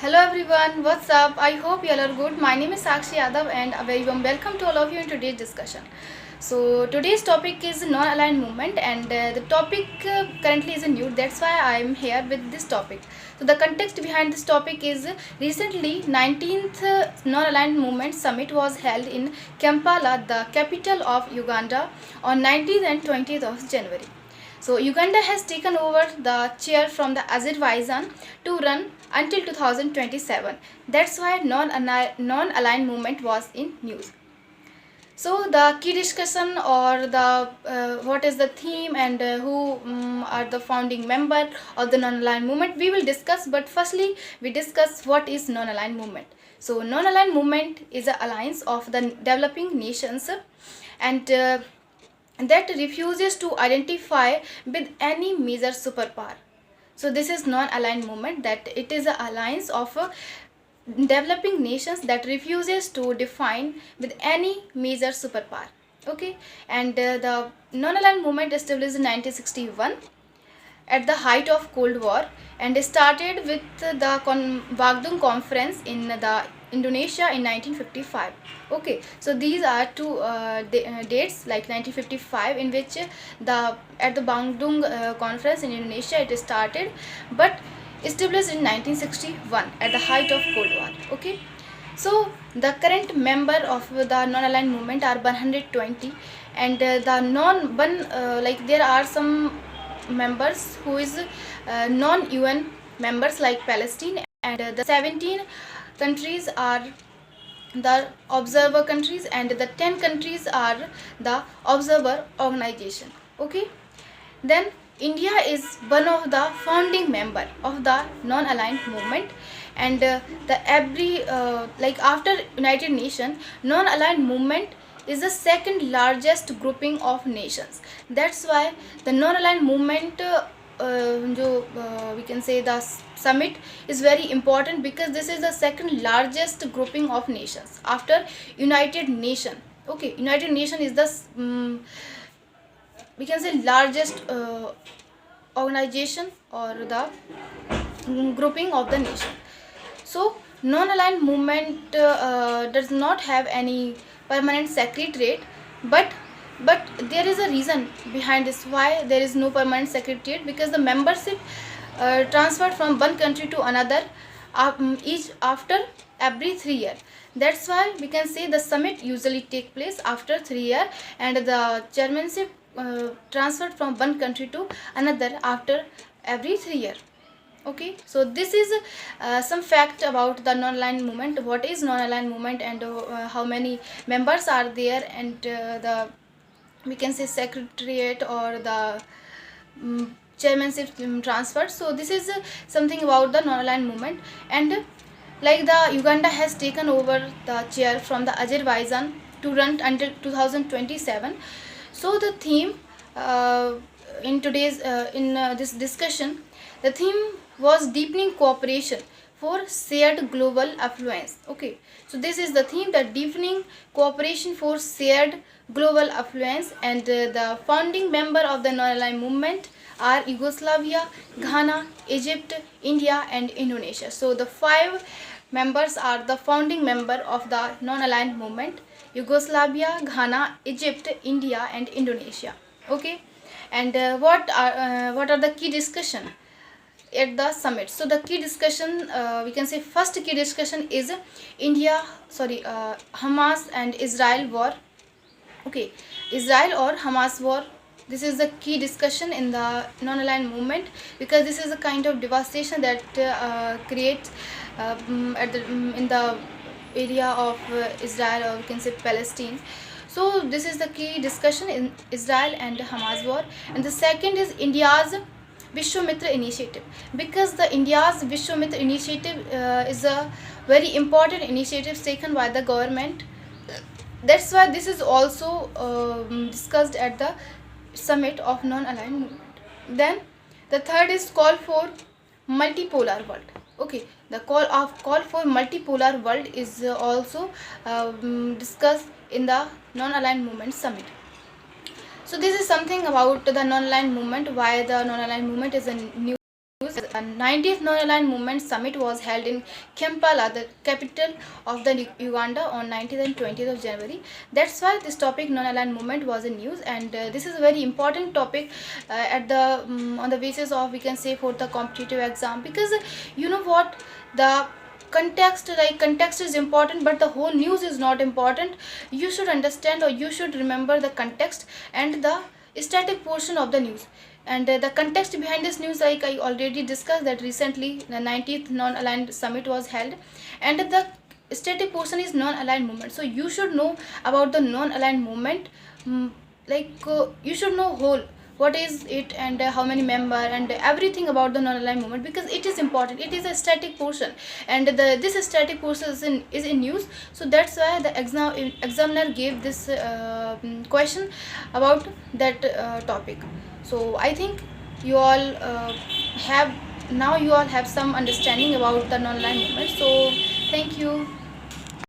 Hello everyone, what's up? I hope you all are good. My name is SAKSHI YADAV and a very warm welcome to all of you in today's discussion. So today's topic is non-aligned movement and the topic currently is new. That's why I am here with this topic. So the context behind this topic is recently 19th non-aligned movement summit was held in Kampala, the capital of Uganda, on 19th and 20th of January. So Uganda has taken over the chair from the Azerbaijan to run until 2027. That's why non-aligned movement was in news. So the key discussion or the what is the theme and who are the founding member of the non-aligned movement we will discuss. But firstly, we discuss what is non-aligned movement. So non-aligned movement is an alliance of the developing nations and that refuses to identify with any major superpower. So this is non-aligned movement, that it is an alliance of developing nations that refuses to define with any major superpower. Okay, and the non-aligned movement established in 1961 at the height of Cold War and started with the Bandung Conference in the Indonesia in 1955. Okay, so these are two dates, like 1955, in which at the Bandung Conference in Indonesia it started, but established in 1961 at the height of Cold War. Okay, so the current member of the non-aligned movement are 120, and the there are some members who is non-UN members like Palestine, and the 17 countries are the observer countries and the 10 countries are the observer organization. Okay, then India is one of the founding member of the non-aligned movement, and after United Nations, non-aligned movement is the second largest grouping of nations. That's why the non-aligned movement we can say the summit is very important, because this is the second largest grouping of nations after United Nation. Okay, United Nation is the we can say largest organization or the grouping of the nation. So non-aligned movement does not have any permanent secretariat, but there is a reason behind this why there is no permanent secretariat, because the membership transferred from one country to another each after every 3 years. That's why we can say the summit usually take place after 3 years, and the chairmanship transferred from one country to another after every 3 years. Okay, so this is some fact about the non-aligned movement. What is non-aligned movement, and how many members are there, and the we can say secretariat or the chairmanship transfer. So this is something about the non-aligned movement. And like the Uganda has taken over the chair from the Azerbaijan to run until 2027. So the theme in today's this discussion, the theme was deepening cooperation for shared global affluence. Okay, so this is the theme, that deepening cooperation for shared global affluence, and the founding member of the non-aligned movement are Yugoslavia, Ghana, Egypt, India and Indonesia. So the 5 members are the founding member of the non-aligned movement: Yugoslavia, Ghana, Egypt, India and Indonesia. Okay, and what are the key discussion at the summit? So the key discussion, we can say first key discussion is Hamas and Israel war. Okay, Israel or Hamas war, this is the key discussion in the non-aligned movement, because this is a kind of devastation that creates in the area of Israel, or we can say Palestine. So this is the key discussion in Israel and Hamas war. And the second is India's Vishwamitra initiative, because the India's Vishwamitra initiative is a very important initiative taken by the government. That's why this is also discussed at the summit of non-aligned movement. Then the third is call for multipolar world. Okay, the call for multipolar world is also discussed in the non-aligned movement summit. So this is something about the non-aligned movement, why the non-aligned movement is a news The 90th Non-Aligned Movement Summit was held in Kampala, the capital of the Uganda, on 19th and 20th of January. That's why this topic, non-aligned movement, was in news, and this is a very important topic at the on the basis of, we can say, for the competitive exam, because you know what, the context is important, but the whole news is not important. You should understand, or you should remember, the context and the static portion of the news. And the context behind this news, like I already discussed, that recently the 90th non-aligned summit was held, and the static portion is non-aligned movement. So you should know about the non-aligned movement. You should know whole what is it, and how many member, and everything about the non-aligned movement, because it is important. It is a static portion, and this static portion is in news. So that's why the examiner gave this question about that topic. So I think you all have now you all have some understanding about the non-aligned movement. So thank you.